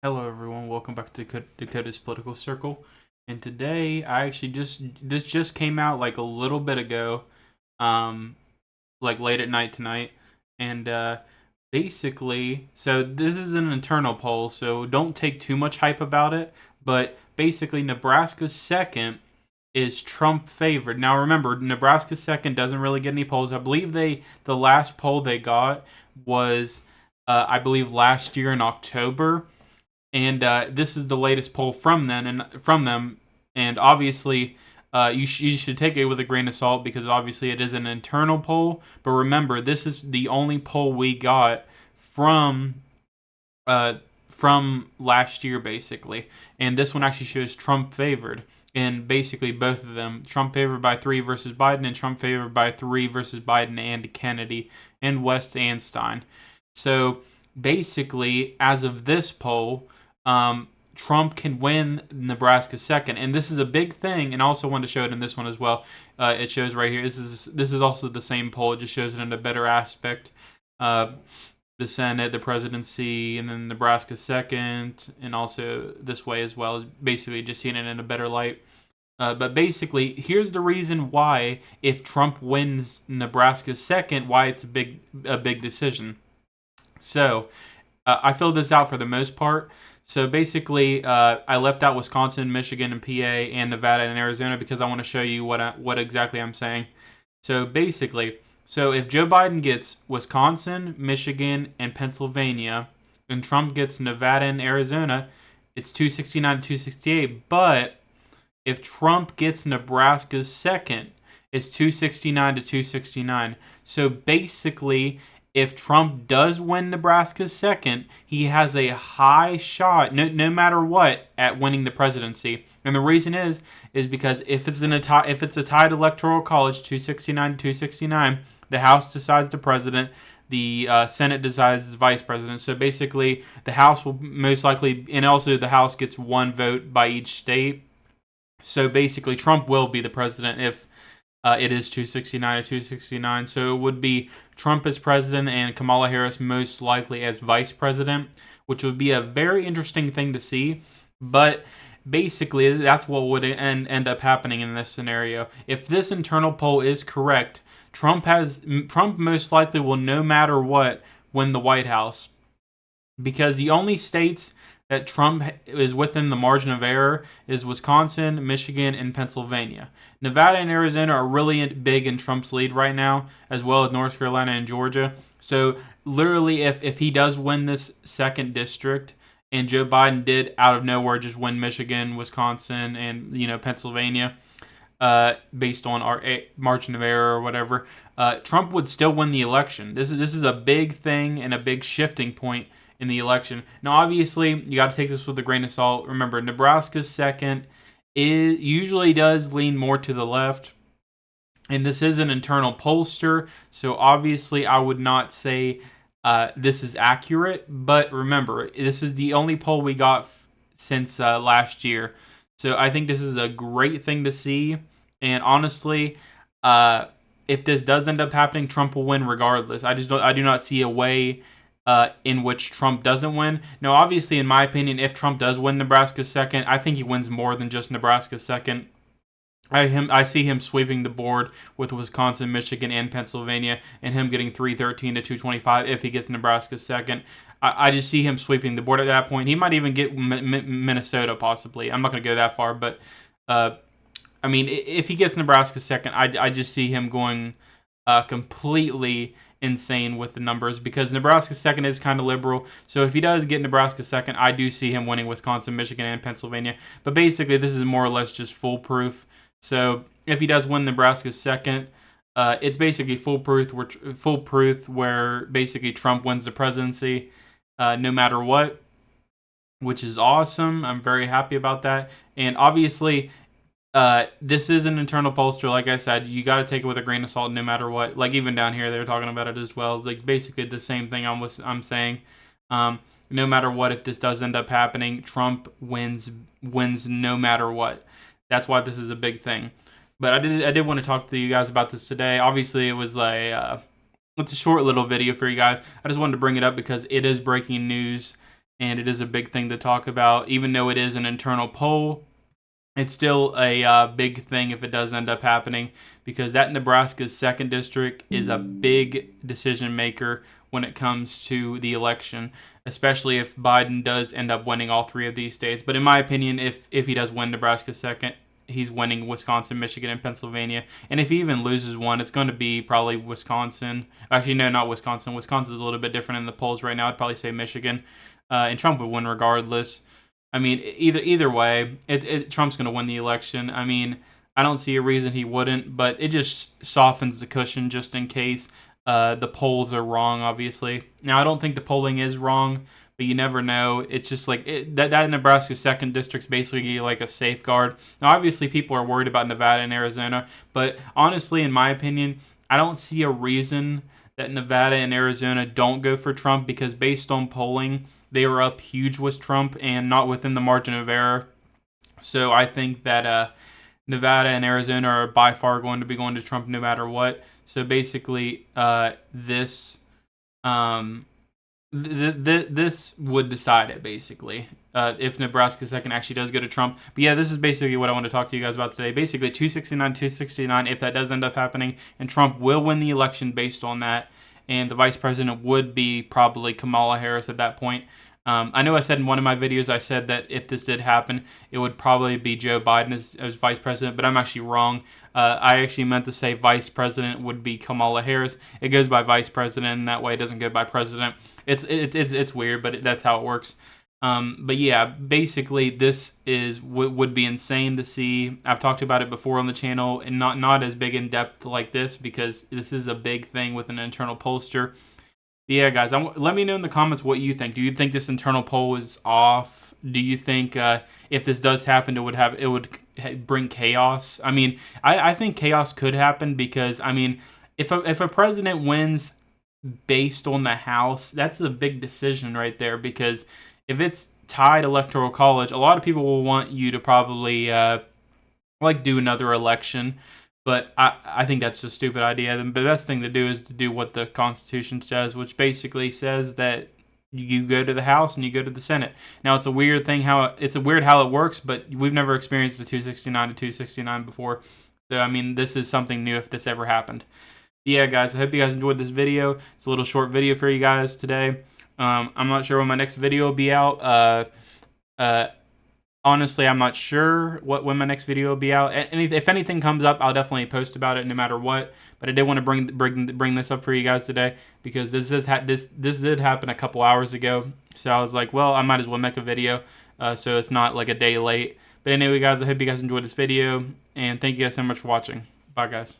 Hello, everyone. Welcome back to Dakota's Political Circle. And today, I actually this just came out like a little bit ago, um, like late at night tonight, and basically, so this is an internal poll, so don't take too much hype about it. But basically, Nebraska's second is Trump favored. Now, remember, Nebraska's second doesn't really get any polls. I believe the last poll they got was, I believe, last year in October, and this is the latest poll from them, and obviously, you should take it with a grain of salt because obviously it is an internal poll. But remember, this is the only poll we got from uh, from last year, basically, and this one actually shows Trump favored. And basically, both of them, Trump favored by 3 versus Biden, and Trump favored by 3 versus Biden and Kennedy and West and Stein. So basically, as of this poll, Trump can win Nebraska second, and this is a big thing. And I also wanted to show it in this one as well. It shows right here. This is also the same poll. It just shows it in a better aspect. The Senate, the presidency, and then Nebraska second, and also this way as well. Basically, just seeing it in a better light. But basically, here's the reason why, if Trump wins Nebraska second, why it's a big decision. So I filled this out for the most part. So basically, I left out Wisconsin, Michigan, and PA, and Nevada and Arizona because I want to show you what exactly I'm saying. So basically, if Joe Biden gets Wisconsin, Michigan, and Pennsylvania, and Trump gets Nevada and Arizona, it's 269 to 268. But if Trump gets Nebraska's second, it's 269 to 269. So basically, if Trump does win Nebraska's second, he has a high shot, no matter what, at winning the presidency. And the reason is because if it's a tied electoral college, 269 to 269, the House decides the president, the Senate decides the vice president. So basically, the House will most likely, and also the House gets one vote by each state. So basically, Trump will be the president if it is 269 to 269. So it would be Trump as president and Kamala Harris most likely as vice president, which would be a very interesting thing to see. But basically, that's what would end up happening in this scenario. If this internal poll is correct, Trump most likely will, no matter what, win the White House, because the only states that Trump is within the margin of error is Wisconsin, Michigan, and Pennsylvania. Nevada and Arizona are really big in Trump's lead right now, as well as North Carolina and Georgia. So literally, if he does win this second district, and Joe Biden did out of nowhere just win Michigan, Wisconsin, and Pennsylvania, based on our margin of error or whatever, Trump would still win the election. This is a big thing and a big shifting point in the election. Now, obviously, you got to take this with a grain of salt. Remember, Nebraska's second usually does lean more to the left, and this is an internal pollster, so obviously I would not say this is accurate, but remember, this is the only poll we got since last year, so I think this is a great thing to see, and honestly, if this does end up happening, Trump will win regardless. I do not see a way in which Trump doesn't win. Now, obviously, in my opinion, if Trump does win Nebraska second, I think he wins more than just Nebraska second. I see him sweeping the board with Wisconsin, Michigan, and Pennsylvania, and him getting 313 to 225 if he gets Nebraska second. I just see him sweeping the board at that point. He might even get Minnesota, possibly. I'm not going to go that far, but I mean, if he gets Nebraska second, I just see him going completely insane with the numbers, because Nebraska second is kind of liberal. So if he does get Nebraska second, I do see him winning Wisconsin, Michigan, and Pennsylvania. But basically, this is more or less just foolproof. So if he does win Nebraska second, it's basically foolproof where basically Trump wins the presidency no matter what, which is awesome. I'm very happy about that. And obviously, this is an internal pollster. Like I said, you got to take it with a grain of salt no matter what. Like even down here, they're talking about it as well. Like basically the same thing I'm saying. No matter what, if this does end up happening, Trump wins no matter what. That's why this is a big thing. But I did want to talk to you guys about this today. Obviously, it was it's a short little video for you guys. I just wanted to bring it up because it is breaking news, and it is a big thing to talk about. Even though it is an internal poll, it's still a big thing if it does end up happening, because that Nebraska's 2nd district is a big decision maker when it comes to the election, especially if Biden does end up winning all 3 of these states. But in my opinion, if he does win Nebraska's 2nd, he's winning Wisconsin, Michigan, and Pennsylvania. And if he even loses one, it's going to be probably Wisconsin. Actually, no, not Wisconsin. Wisconsin's a little bit different in the polls right now. I'd probably say Michigan. And Trump would win regardless. I mean, either way, Trump's going to win the election. I mean, I don't see a reason he wouldn't, but it just softens the cushion just in case the polls are wrong, obviously. Now, I don't think the polling is wrong, but you never know. It's just like that Nebraska 2nd district's basically like a safeguard. Now, obviously, people are worried about Nevada and Arizona, but honestly, in my opinion, I don't see a reason that Nevada and Arizona don't go for Trump, because based on polling, they were up huge with Trump and not within the margin of error. So I think that Nevada and Arizona are by far going to be going to Trump no matter what. So basically, this this would decide it, basically, if Nebraska 2nd actually does go to Trump. But yeah, this is basically what I want to talk to you guys about today. Basically, 269, if that does end up happening, and Trump will win the election based on that, and the vice president would be probably Kamala Harris at that point. I know I said in one of my videos, I said that if this did happen, it would probably be Joe Biden as vice president, but I'm actually wrong. I actually meant to say vice president would be Kamala Harris. It goes by vice president, and that way it doesn't go by president. It's weird, but that's how it works. But yeah, basically this would be insane to see. I've talked about it before on the channel, and not as big in depth like this, because this is a big thing with an internal pollster. Yeah, guys, let me know in the comments what you think. Do you think this internal poll is off? Do you think if this does happen, it would bring chaos? I mean, I think chaos could happen, because I mean, if a president wins based on the House, that's a big decision right there, because if it's tied Electoral College, a lot of people will want you to probably do another election. But I think that's a stupid idea. The best thing to do is to do what the Constitution says, which basically says that you go to the House and you go to the Senate. Now, it's a weird thing how it works, but we've never experienced the 269 to 269 before. So, I mean, this is something new if this ever happened. Yeah, guys, I hope you guys enjoyed this video. It's a little short video for you guys today. I'm not sure when my next video will be out. Honestly, I'm not sure when my next video will be out. And if anything comes up, I'll definitely post about it no matter what. But I did want to bring this up for you guys today, because this did happen a couple hours ago. So I was like, well, I might as well make a video, so it's not like a day late. But anyway, guys, I hope you guys enjoyed this video, and thank you guys so much for watching. Bye, guys.